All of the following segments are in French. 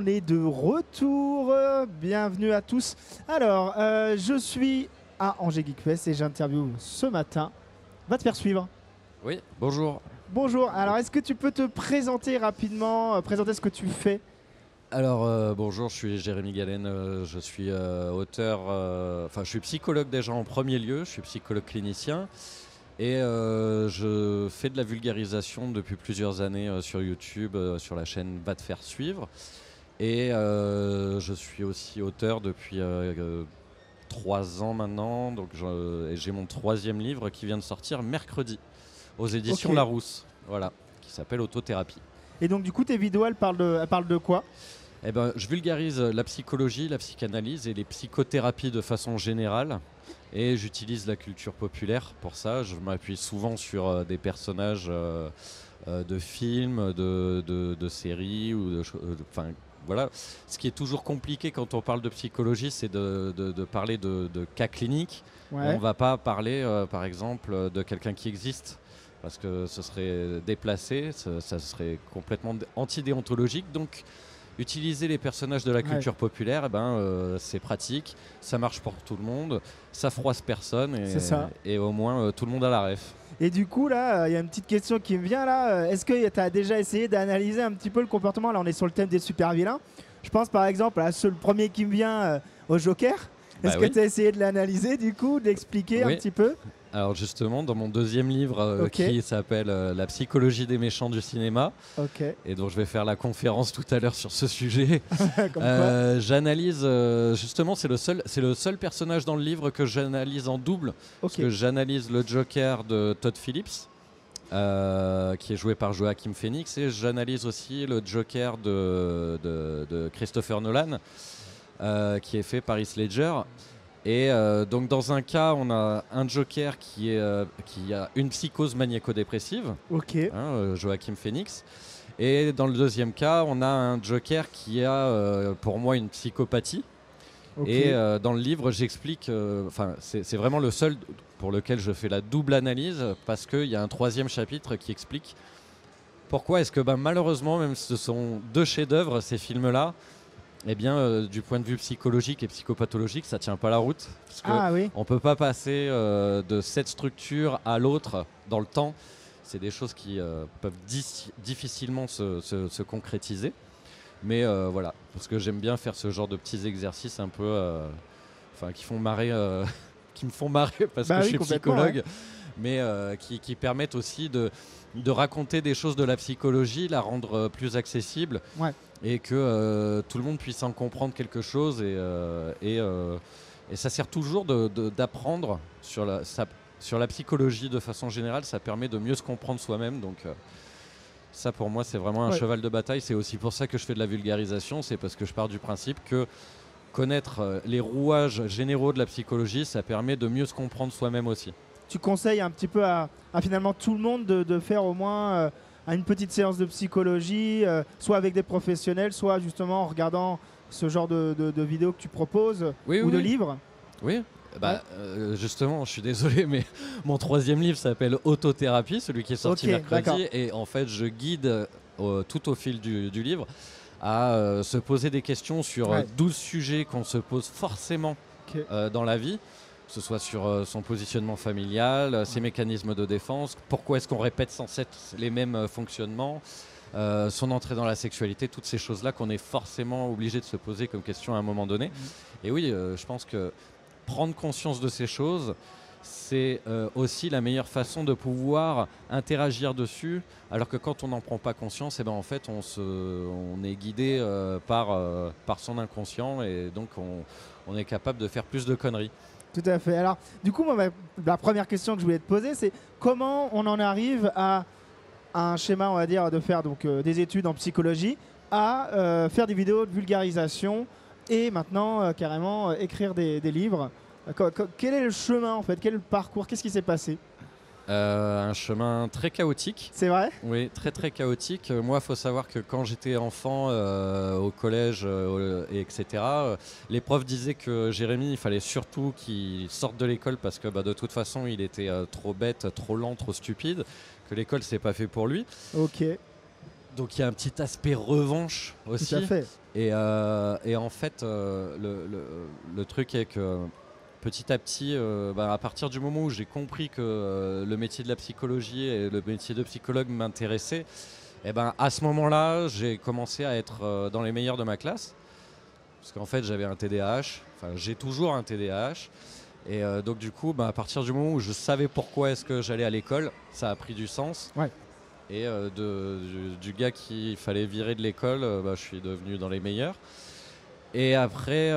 on est de retour. Bienvenue à tous. Alors, je suis à Angers Geek Fest et j'interviewe ce matin. Va te faire suivre. Oui, bonjour. Bonjour. Alors, est-ce que tu peux te présenter rapidement, présenter ce que tu fais? Alors, bonjour, je suis Jérémy Galen, je suis auteur, je suis psychologue déjà en premier lieu, je suis psychologue clinicien et je fais de la vulgarisation depuis plusieurs années sur YouTube, sur la chaîne Va te faire suivre. Et je suis aussi auteur depuis 3 ans maintenant, donc j'ai mon 3e livre qui vient de sortir mercredi aux éditions Larousse, voilà, qui s'appelle Autothérapie. Et donc du coup tes vidéos elles parlent de quoi? Eh ben, je vulgarise la psychologie, la psychanalyse et les psychothérapies de façon générale. Et j'utilise la culture populaire pour ça. Je m'appuie souvent sur des personnages de films, de séries. Voilà. Ce qui est toujours compliqué quand on parle de psychologie, c'est de parler de cas cliniques. Ouais. On ne va pas parler, par exemple, de quelqu'un qui existe. Parce que ce serait déplacé, ça serait complètement antidéontologique. Donc, utiliser les personnages de la culture populaire, c'est pratique, ça marche pour tout le monde, ça froisse personne et au moins tout le monde a la ref. Et du coup là, il y a une petite question qui me vient là. Est-ce que tu as déjà essayé d'analyser un petit peu le comportement? Là on est sur le thème des super vilains. Je pense par exemple à le premier qui me vient au Joker. Est-ce que tu as essayé de l'analyser du coup, de l'expliquer un petit peu? Alors justement, dans mon 2e livre qui s'appelle La psychologie des méchants du cinéma, et dont je vais faire la conférence tout à l'heure sur ce sujet, j'analyse, justement c'est le seul personnage dans le livre que j'analyse en double, parce que j'analyse le Joker de Todd Phillips, qui est joué par Joaquin Phoenix, et j'analyse aussi le Joker de Christopher Nolan, qui est fait par Heath Ledger. Et donc dans un cas, on a un Joker qui a une psychose maniaco-dépressive, Joaquin Phoenix. Et dans le 2e cas, on a un Joker qui a pour moi une psychopathie. Et dans le livre, j'explique, c'est vraiment le seul pour lequel je fais la double analyse, parce qu'il y a un 3e chapitre qui explique pourquoi est-ce que malheureusement, même si ce sont 2 chefs-d'œuvre, ces films-là, eh bien, du point de vue psychologique et psychopathologique, ça tient pas la route. Parce que on peut pas passer de cette structure à l'autre dans le temps. C'est des choses qui peuvent difficilement se concrétiser. Mais voilà, parce que j'aime bien faire ce genre de petits exercices un peu, qui font marrer, qui me font marrer parce que je suis psychologue, mais qui permettent aussi de raconter des choses de la psychologie, la rendre plus accessible. Et que tout le monde puisse en comprendre quelque chose et ça sert toujours d'apprendre sur la psychologie de façon générale. Ça permet de mieux se comprendre soi-même, donc ça pour moi c'est vraiment un cheval de bataille. C'est aussi pour ça que je fais de la vulgarisation, c'est parce que je pars du principe que connaître les rouages généraux de la psychologie, ça permet de mieux se comprendre soi-même aussi. Tu conseilles un petit peu à finalement tout le monde de faire au moins à une petite séance de psychologie, soit avec des professionnels, soit justement en regardant ce genre de vidéos que tu proposes ou de livres? Oui. Justement, je suis désolé, mais mon 3e livre s'appelle Autothérapie, celui qui est sorti mercredi, et en fait je guide tout au fil du livre à se poser des questions sur 12 sujets qu'on se pose forcément dans la vie, que ce soit sur son positionnement familial, ses mécanismes de défense, pourquoi est-ce qu'on répète sans cesse les mêmes fonctionnements, son entrée dans la sexualité, toutes ces choses-là qu'on est forcément obligé de se poser comme question à un moment donné. Et oui, je pense que prendre conscience de ces choses, c'est aussi la meilleure façon de pouvoir interagir dessus, alors que quand on n'en prend pas conscience, en fait, on est guidé par son inconscient, et donc on est capable de faire plus de conneries. Tout à fait. Alors, du coup, moi, la première question que je voulais te poser, c'est comment on en arrive à un schéma, on va dire, de faire des études en psychologie, à faire des vidéos de vulgarisation et maintenant carrément écrire des livres. Quel est le chemin en fait? Quel est le parcours? Qu'est-ce qui s'est passé? Un chemin très chaotique. C'est vrai? Oui, très très chaotique. Moi, il faut savoir que quand j'étais enfant au collège, etc., les profs disaient que Jérémy, il fallait surtout qu'il sorte de l'école parce que de toute façon, il était trop bête, trop lent, trop stupide, que l'école, c'est pas fait pour lui. Donc il y a un petit aspect revanche aussi. Tout à fait. Et en fait, le truc est que petit à petit, à partir du moment où j'ai compris que le métier de la psychologie et le métier de psychologue m'intéressaient, et à ce moment-là, j'ai commencé à être dans les meilleurs de ma classe. Parce qu'en fait, j'avais un TDAH. Enfin, j'ai toujours un TDAH. Et donc du coup, à partir du moment où je savais pourquoi est-ce que j'allais à l'école, ça a pris du sens. Ouais. Et du gars qu'il fallait virer de l'école, je suis devenu dans les meilleurs. Et après,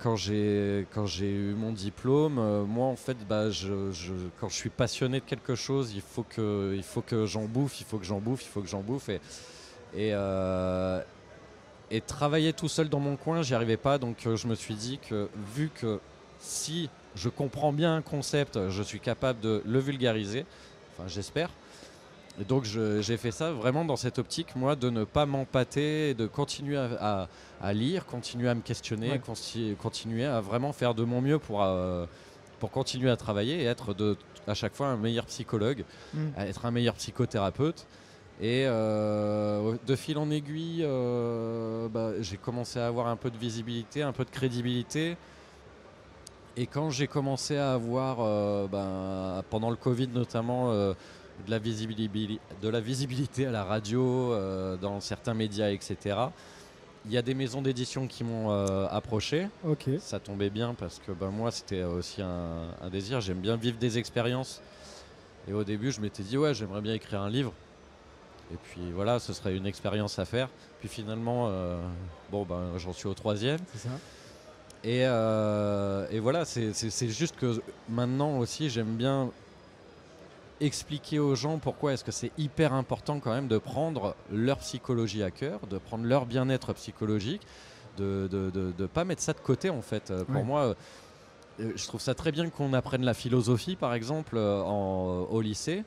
quand j'ai eu mon diplôme, moi en fait, quand je suis passionné de quelque chose, il faut que j'en bouffe, il faut que j'en bouffe. Et travailler tout seul dans mon coin, j'y arrivais pas. Donc je me suis dit que vu que si je comprends bien un concept, je suis capable de le vulgariser, enfin j'espère. Et donc j'ai fait ça vraiment dans cette optique, moi, de ne pas m'empâter, de continuer à lire, continuer à me questionner, continuer à vraiment faire de mon mieux pour continuer à travailler et être à chaque fois un meilleur psychologue, à être un meilleur psychothérapeute. Et de fil en aiguille, j'ai commencé à avoir un peu de visibilité, un peu de crédibilité. Et quand j'ai commencé à avoir, pendant le Covid notamment, de la visibilité à la radio, dans certains médias, etc. Il y a des maisons d'édition qui m'ont approché. Okay. Ça tombait bien parce que moi, c'était aussi un désir. J'aime bien vivre des expériences. Et au début, je m'étais dit, ouais, j'aimerais bien écrire un livre. Et puis voilà, ce serait une expérience à faire. Puis finalement, j'en suis au 3e. C'est ça. Et voilà, c'est juste que maintenant aussi, j'aime bien expliquer aux gens pourquoi est-ce que c'est hyper important quand même de prendre leur psychologie à cœur, de prendre leur bien-être psychologique, de pas mettre ça de côté en fait. Pour moi, je trouve ça très bien qu'on apprenne la philosophie par exemple au lycée.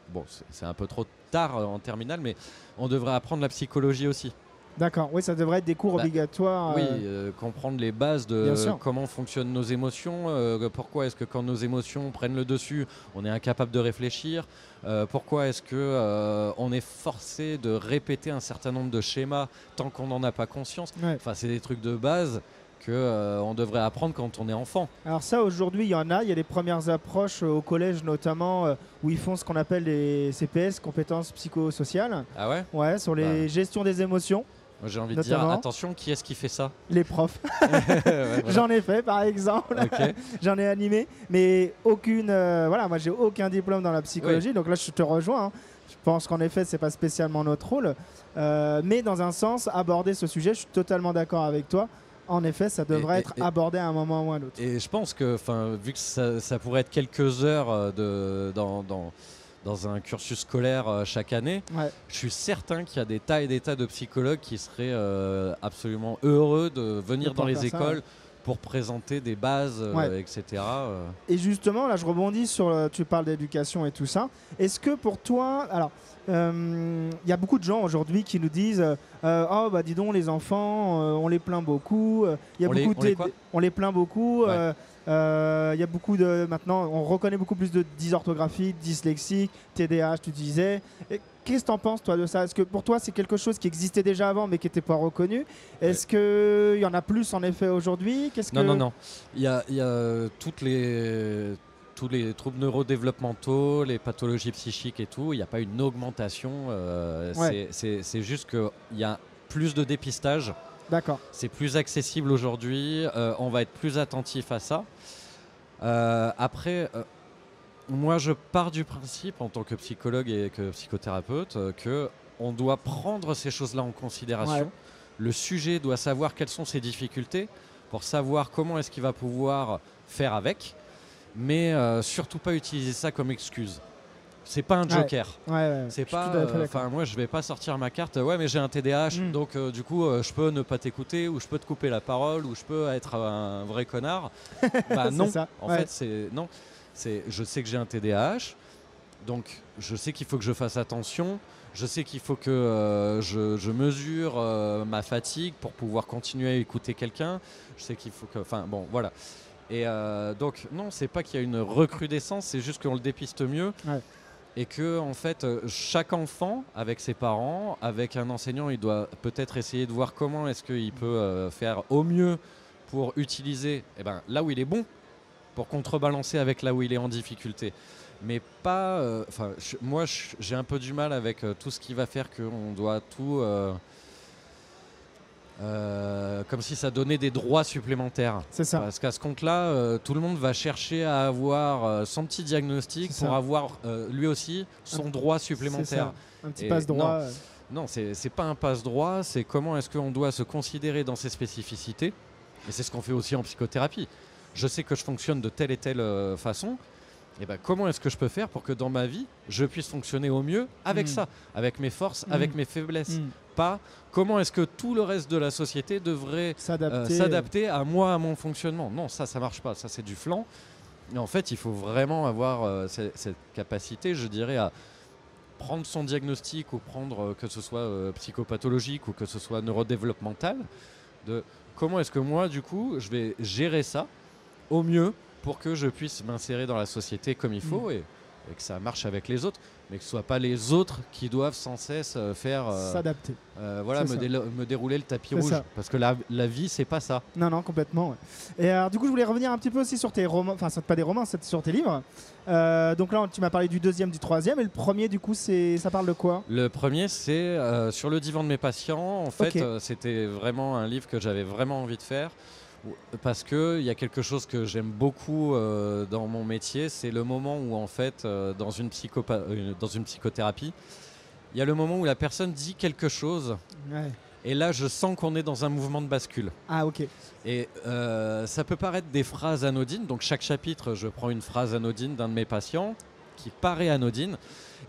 Bon, c'est un peu trop tard en terminale, mais on devrait apprendre la psychologie aussi. D'accord, oui, ça devrait être des cours obligatoires. Oui, comprendre les bases de comment fonctionnent nos émotions, pourquoi est-ce que quand nos émotions prennent le dessus, on est incapable de réfléchir, pourquoi est-ce qu'on est forcé de répéter un certain nombre de schémas tant qu'on n'en a pas conscience. Enfin, c'est des trucs de base qu'on devrait apprendre quand on est enfant. Alors ça, aujourd'hui, il y a des premières approches au collège notamment où ils font ce qu'on appelle les CPS, compétences psychosociales. Ah ouais ? Ouais, sur les gestions des émotions. J'ai envie de dire, attention, qui est-ce qui fait ça ? Les profs. Voilà. J'en ai fait, par exemple. Okay. J'en ai animé. Mais moi, j'ai aucun diplôme dans la psychologie. Donc là, je te rejoins. Hein. Je pense qu'en effet, c'est pas spécialement notre rôle. Mais dans un sens, aborder ce sujet, je suis totalement d'accord avec toi. En effet, ça devrait être abordé à un moment ou à un autre. Et je pense que, vu que ça pourrait être quelques heures dans un cursus scolaire chaque année, je suis certain qu'il y a des tas et des tas de psychologues qui seraient absolument heureux de venir dans les écoles pour présenter des bases, etc. Et justement, là, je rebondis sur tu parles d'éducation et tout ça. Est-ce que pour toi, alors, y a beaucoup de gens aujourd'hui qui nous disent dis donc, les enfants, on les plaint beaucoup. On les plaint beaucoup. Il y a beaucoup maintenant, on reconnaît beaucoup plus de dysorthographiques, dyslexiques, TDAH, tu disais. Qu'est-ce que tu en penses, toi, de ça ? Est-ce que pour toi, c'est quelque chose qui existait déjà avant, mais qui n'était pas reconnu ? Est-ce qu'il y en a plus, en effet, aujourd'hui ? Non. Il y a tous les troubles neurodéveloppementaux, les pathologies psychiques et tout. Il n'y a pas une augmentation. C'est juste qu'il y a plus de dépistage. D'accord. C'est plus accessible aujourd'hui. On va être plus attentif à ça. Après... moi, je pars du principe, en tant que psychologue et que psychothérapeute, qu'on doit prendre ces choses-là en considération. Ouais. Le sujet doit savoir quelles sont ses difficultés pour savoir comment est-ce qu'il va pouvoir faire avec, mais surtout pas utiliser ça comme excuse. C'est pas un joker. C'est pas. Moi, je vais pas sortir ma carte. Ouais, mais j'ai un TDAH, donc du coup, je peux ne pas t'écouter, ou je peux te couper la parole, ou je peux être un vrai connard. Non. Ça. En fait, c'est non. Je sais que j'ai un TDAH, donc je sais qu'il faut que je fasse attention, je sais qu'il faut que je mesure ma fatigue pour pouvoir continuer à écouter quelqu'un, je sais qu'il faut que... Enfin bon, voilà. Et donc non, c'est pas qu'il y a une recrudescence, c'est juste qu'on le dépiste mieux. et que en fait chaque enfant avec ses parents, avec un enseignant, il doit peut-être essayer de voir comment est-ce qu'il peut faire au mieux pour utiliser là où il est bon, pour contrebalancer avec là où il est en difficulté. Mais pas... moi, j'ai un peu du mal avec tout ce qui va faire qu'on doit tout... comme si ça donnait des droits supplémentaires. C'est ça. Parce qu'à ce compte-là, tout le monde va chercher à avoir son petit diagnostic pour avoir lui aussi son droit supplémentaire. Un petit passe-droit. Non, c'est pas un passe-droit, c'est comment est-ce qu'on doit se considérer dans ses spécificités. Et c'est ce qu'on fait aussi en psychothérapie. Je sais que je fonctionne de telle et telle façon. Et comment est-ce que je peux faire pour que dans ma vie, je puisse fonctionner au mieux avec ça, avec mes forces, avec mes faiblesses. Pas comment est-ce que tout le reste de la société devrait s'adapter à moi, à mon fonctionnement. Non, ça marche pas. Ça, c'est du flan. Et en fait, il faut vraiment avoir cette capacité, je dirais, à prendre son diagnostic ou prendre que ce soit psychopathologique ou que ce soit neurodéveloppemental, de comment est-ce que moi, du coup, je vais gérer ça au mieux pour que je puisse m'insérer dans la société comme il faut et que ça marche avec les autres, mais que ce ne soit pas les autres qui doivent sans cesse faire... s'adapter. Me dérouler le tapis rouge. Ça. Parce que la vie, c'est pas ça. Non, complètement. Ouais. Et alors, du coup, je voulais revenir un petit peu aussi sur tes romans, enfin, pas des romans, c'est sur tes livres. Donc là, tu m'as parlé du deuxième, du troisième, et le premier, du coup, ça parle de quoi? Le premier, c'est sur le divan de mes patients. En fait, c'était vraiment un livre que j'avais vraiment envie de faire. Parce qu'il y a quelque chose que j'aime beaucoup dans mon métier, c'est le moment où en fait dans une psychothérapie, il y a le moment où la personne dit quelque chose et là je sens qu'on est dans un mouvement de bascule. Ah ok. Et ça peut paraître des phrases anodines, donc chaque chapitre je prends une phrase anodine d'un de mes patients qui paraît anodine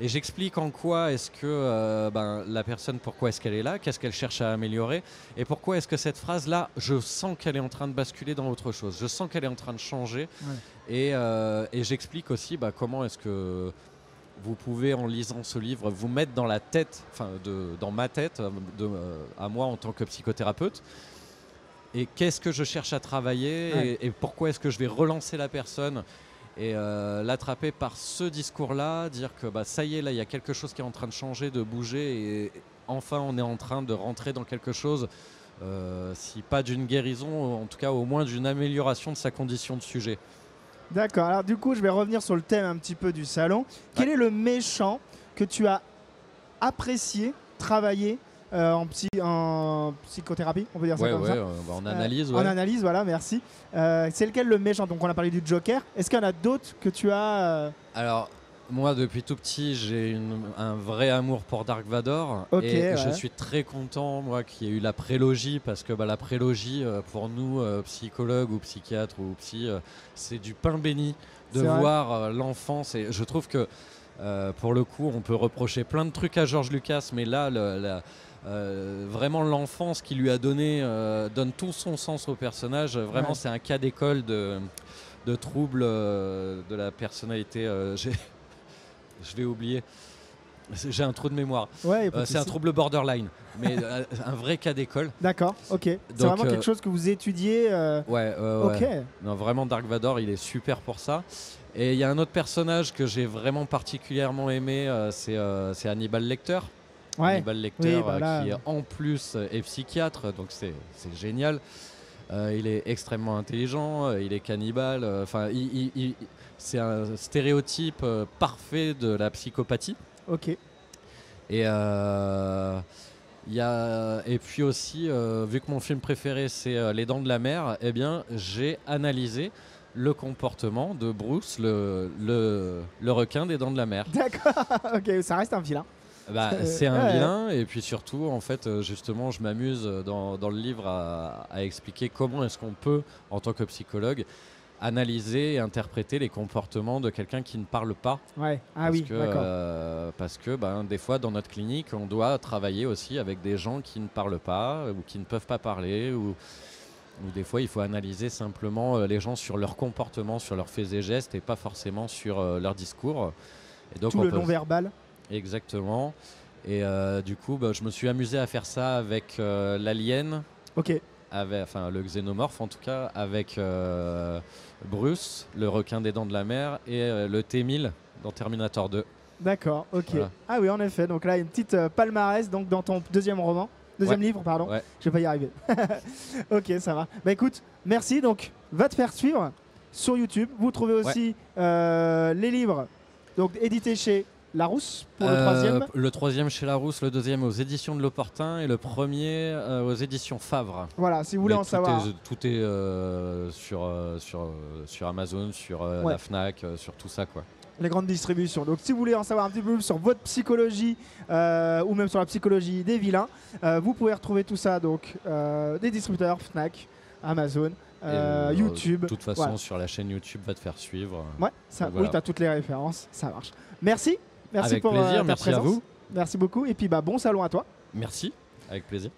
et j'explique en quoi est-ce que la personne, pourquoi est-ce qu'elle est là, qu'est-ce qu'elle cherche à améliorer et pourquoi est-ce que cette phrase-là, je sens qu'elle est en train de basculer dans autre chose, je sens qu'elle est en train de changer et j'explique aussi comment est-ce que vous pouvez, en lisant ce livre, vous mettre dans la tête, dans ma tête, à moi en tant que psychothérapeute. Et qu'est-ce que je cherche à travailler et pourquoi est-ce que je vais relancer la personne et l'attraper par ce discours-là, dire que ça y est, là, il y a quelque chose qui est en train de changer, de bouger et enfin, on est en train de rentrer dans quelque chose, si pas d'une guérison, en tout cas au moins d'une amélioration de sa condition de sujet. D'accord, alors du coup je vais revenir sur le thème un petit peu du salon. Quel est le méchant que tu as apprécié travailler en psychothérapie, on peut dire ça comme ça en analyse. En analyse, voilà, merci. C'est lequel le méchant? Donc on a parlé du Joker. Est-ce qu'il y en a d'autres que tu as Alors, moi depuis tout petit, j'ai un vrai amour pour Dark Vador. Et je suis très content, moi, qu'il y ait eu la prélogie, parce que la prélogie, pour nous, psychologues ou psychiatres ou psy, c'est du pain béni de voir l'enfance. Et je trouve que, pour le coup, on peut reprocher plein de trucs à George Lucas, mais là, vraiment l'enfance qu'il lui a donné donne tout son sens au personnage. Vraiment, c'est un cas d'école de troubles de la personnalité. Je vais oublier. J'ai un trou de mémoire. C'est un trouble borderline, mais un vrai cas d'école. D'accord, ok. C'est vraiment quelque chose que vous étudiez Ok. Non, vraiment, Dark Vador, il est super pour ça. Et il y a un autre personnage que j'ai vraiment particulièrement aimé, c'est Hannibal Lecter. Hannibal Lecter, qui en plus est psychiatre, donc c'est génial. Il est extrêmement intelligent, il est cannibale. C'est un stéréotype parfait de la psychopathie. Ok. Et puis aussi, vu que mon film préféré c'est Les Dents de la Mer, eh bien j'ai analysé le comportement de Bruce, le requin des Dents de la Mer. D'accord, ok, ça reste un vilain. C'est un vilain, et puis surtout, en fait, justement, je m'amuse dans le livre à expliquer comment est-ce qu'on peut, en tant que psychologue, analyser et interpréter les comportements de quelqu'un qui ne parle pas. Parce que des fois, dans notre clinique, on doit travailler aussi avec des gens qui ne parlent pas ou qui ne peuvent pas parler, ou des fois, il faut analyser simplement les gens sur leur comportement, sur leurs faits et gestes, et pas forcément sur leur discours. Et donc, tout le non-verbal. Exactement. Et du coup, je me suis amusé à faire ça avec l'alien, le xénomorphe en tout cas, avec Bruce, le requin des Dents de la Mer, et le T-1000 dans Terminator 2. D'accord, ok. Voilà. Ah oui, en effet. Donc là, une petite palmarès donc, dans ton deuxième roman. Deuxième livre, pardon. Je vais pas y arriver. Ok, ça va. Bah écoute, merci. Donc, va te faire suivre sur YouTube. Vous trouvez aussi les livres donc, édités chez Larousse pour le troisième. Le troisième chez Larousse, le deuxième aux éditions de l'Opportun et le premier aux éditions Favre. Voilà, si vous voulez en savoir. Tout est sur Amazon, sur la Fnac, sur tout ça, quoi. Les grandes distributions. Donc si vous voulez en savoir un petit peu plus sur votre psychologie ou même sur la psychologie des vilains, vous pouvez retrouver tout ça donc des distributeurs Fnac, Amazon, YouTube. De toute façon, sur la chaîne YouTube, va te faire suivre. Ouais, ça, oui, tu as toutes les références, ça marche. Merci. Merci avec pour plaisir, ta merci présence. À vous. Merci beaucoup et puis bon salon à toi. Merci, avec plaisir.